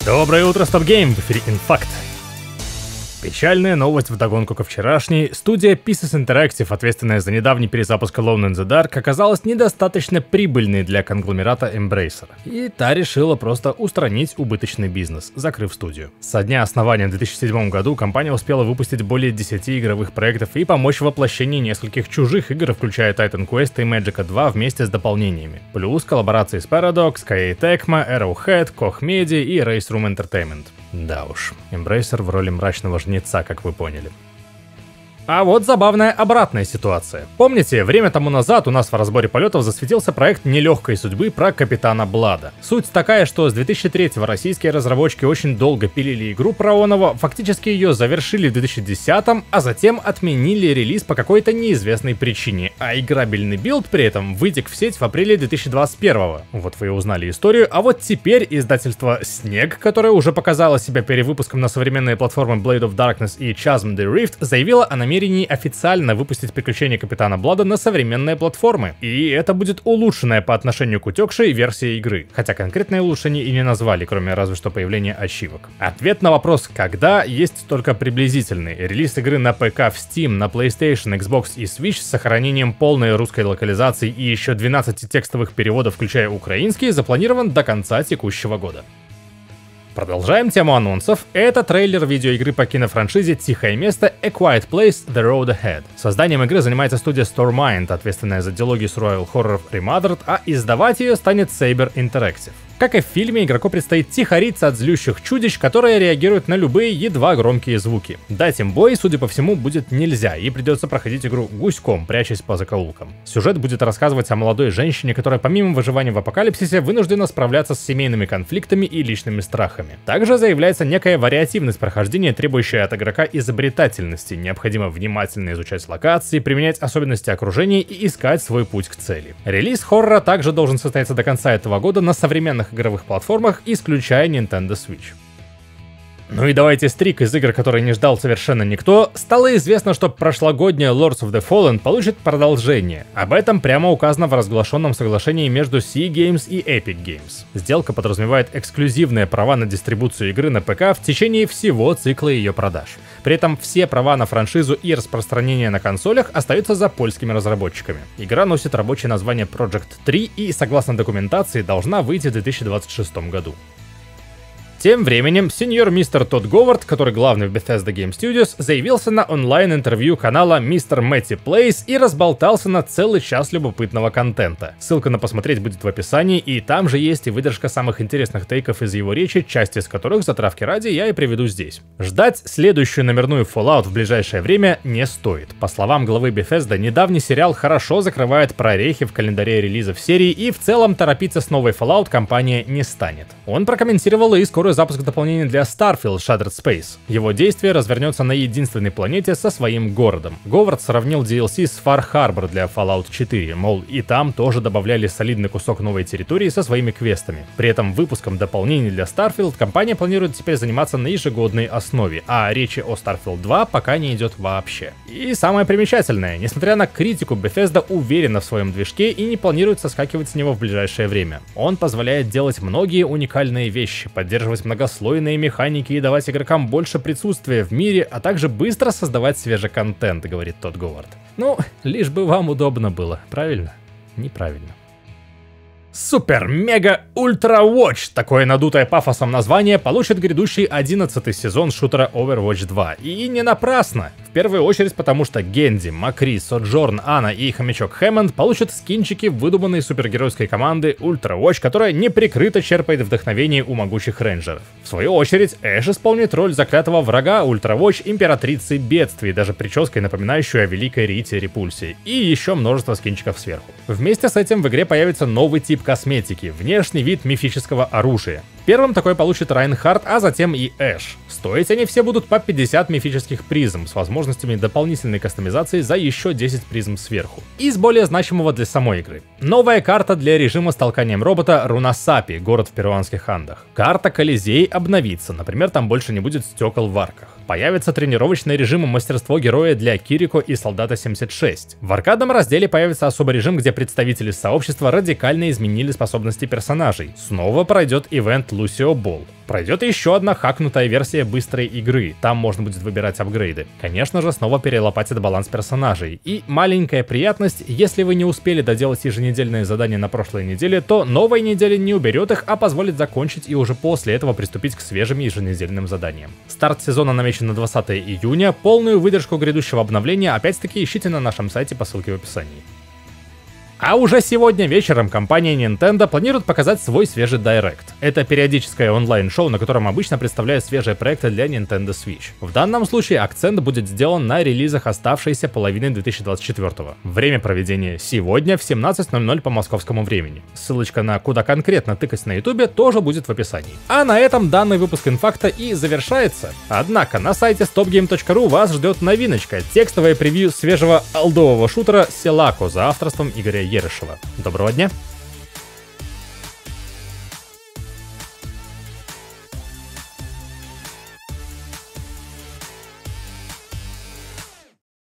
Доброе утро, Стоп Гейм, в эфире Инфакт. Печальная новость вдогонку ко вчерашней. Студия Pieces Interactive, ответственная за недавний перезапуск Alone in the Dark, оказалась недостаточно прибыльной для конгломерата Embracer. И та решила просто устранить убыточный бизнес, закрыв студию. Со дня основания в 2007 году компания успела выпустить более 10 игровых проектов и помочь в воплощении нескольких чужих игр, включая Titan Quest и Magicka 2 вместе с дополнениями. Плюс коллаборации с Paradox, Koei Tecmo, Arrowhead, Koch Media и Race Room Entertainment. Да уж, Embracer в роли мрачного жнеца, как вы поняли. А вот забавная обратная ситуация. Помните, время тому назад у нас в разборе полетов засветился проект нелегкой судьбы про Капитана Блада. Суть такая, что с 2003-го российские разработчики очень долго пилили игру про Онова, фактически ее завершили в 2010-м, а затем отменили релиз по какой-то неизвестной причине, а играбельный билд при этом вытек в сеть в апреле 2021-го. Вот вы и узнали историю, а вот теперь издательство Снег, которое уже показало себя перевыпуском на современные платформы Blade of Darkness и Chasm the Rift, заявило о намерении официально выпустить приключения Капитана Блада на современные платформы. И это будет улучшенная по отношению к утекшей версии игры. Хотя конкретное улучшение и не назвали, кроме разве что появления ачивок. Ответ на вопрос «когда» есть только приблизительный. Релиз игры на ПК в Steam, на PlayStation, Xbox и Switch с сохранением полной русской локализации и еще 12 текстовых переводов, включая украинский, запланирован до конца текущего года. Продолжаем тему анонсов. Это трейлер видеоигры по кинофраншизе «Тихое место» A Quiet Place: The Road Ahead. Созданием игры занимается студия Stormind, ответственная за дилогию survival хорроров Remothered, а издавать ее станет Saber Interactive. Как и в фильме, игроку предстоит тихориться от злющих чудищ, которые реагируют на любые едва громкие звуки. Дать им бой, судя по всему, будет нельзя, и придется проходить игру гуськом, прячась по закоулкам. Сюжет будет рассказывать о молодой женщине, которая помимо выживания в апокалипсисе вынуждена справляться с семейными конфликтами и личными страхами. Также заявляется некая вариативность прохождения, требующая от игрока изобретательности. Необходимо внимательно изучать локации, применять особенности окружения и искать свой путь к цели. Релиз хоррора также должен состояться до конца этого года на современных игровых платформах, исключая Nintendo Switch. Ну и давайте стрик из игр, которые не ждал совершенно никто. Стало известно, что прошлогодняя Lords of the Fallen получит продолжение. Об этом прямо указано в разглашенном соглашении между Sea Games и Epic Games. Сделка подразумевает эксклюзивные права на дистрибуцию игры на ПК в течение всего цикла ее продаж. При этом все права на франшизу и распространение на консолях остаются за польскими разработчиками. Игра носит рабочее название Project 3 и, согласно документации, должна выйти в 2026 году. Тем временем, сеньор мистер Тодд Говард, который главный в Bethesda Game Studios, заявился на онлайн-интервью канала Mr. Matty Plays и разболтался на целый час любопытного контента. Ссылка на посмотреть будет в описании, и там же есть и выдержка самых интересных тейков из его речи, часть из которых, затравки ради, я и приведу здесь. Ждать следующую номерную Fallout в ближайшее время не стоит. По словам главы Bethesda, недавний сериал хорошо закрывает прорехи в календаре релизов серии, и в целом торопиться с новой Fallout компания не станет. Он прокомментировал и скорую запуск дополнения для Starfield Shattered Space. Его действие развернется на единственной планете со своим городом. Говард сравнил DLC с Far Harbor для Fallout 4, мол, и там тоже добавляли солидный кусок новой территории со своими квестами. При этом выпуском дополнений для Starfield компания планирует теперь заниматься на ежегодной основе, а речи о Starfield 2 пока не идет вообще. И самое примечательное, несмотря на критику, Bethesda уверена в своем движке и не планирует соскакивать с него в ближайшее время. Он позволяет делать многие уникальные вещи, поддерживать многослойные механики и давать игрокам больше присутствия в мире, а также быстро создавать свежий контент, говорит Тодд Говард. Ну, лишь бы вам удобно было, правильно? Неправильно. Супер Мега Ультра Watch, такое надутое пафосом название, получит грядущий 11-й сезон шутера Overwatch 2. И не напрасно. В первую очередь потому, что Генди, Макри, Соджорн, Анна и хомячок Хэммонд получат скинчики выдуманной супергеройской команды Ультра Watch, которая неприкрыто черпает вдохновение у могучих рейнджеров. В свою очередь, Эш исполнит роль заклятого врага Ультра Watch, императрицы бедствий, даже прической, напоминающей о великой Рите Репульсии. И еще множество скинчиков сверху. Вместе с этим в игре появится новый тип косметики, внешний вид мифического оружия. Первым такой получит Райнхард, а затем и Эш. Стоить они все будут по 50 мифических призм, с возможностями дополнительной кастомизации за еще 10 призм сверху. Из более значимого для самой игры. Новая карта для режима с толканием робота Рунасапи, город в перуанских Андах. Карта Колизей обновится, например, там больше не будет стекол в арках. Появится тренировочный режим мастерство героя для Кирико и Солдата 76. В аркадном разделе появится особый режим, где представители сообщества радикально изменили способности персонажей. Снова пройдет ивент Lucio Ball. Пройдет еще одна хакнутая версия быстрой игры, там можно будет выбирать апгрейды. Конечно же, снова перелопатит баланс персонажей. И маленькая приятность, если вы не успели доделать еженедельные задания на прошлой неделе, то новая неделя не уберет их, а позволит закончить и уже после этого приступить к свежим еженедельным заданиям. Старт сезона намечен на 20 июня, полную выдержку грядущего обновления опять-таки ищите на нашем сайте по ссылке в описании. А уже сегодня вечером компания Nintendo планирует показать свой свежий Direct. Это периодическое онлайн-шоу, на котором обычно представляют свежие проекты для Nintendo Switch. В данном случае акцент будет сделан на релизах оставшейся половины 2024-го. Время проведения сегодня в 17:00 по московскому времени. Ссылочка на куда конкретно тыкать на ютубе тоже будет в описании. А на этом данный выпуск инфакта и завершается. Однако на сайте stopgame.ru вас ждет новиночка — текстовое превью свежего олдового шутера Selaco за авторством Игоря Ерышева. Доброго дня!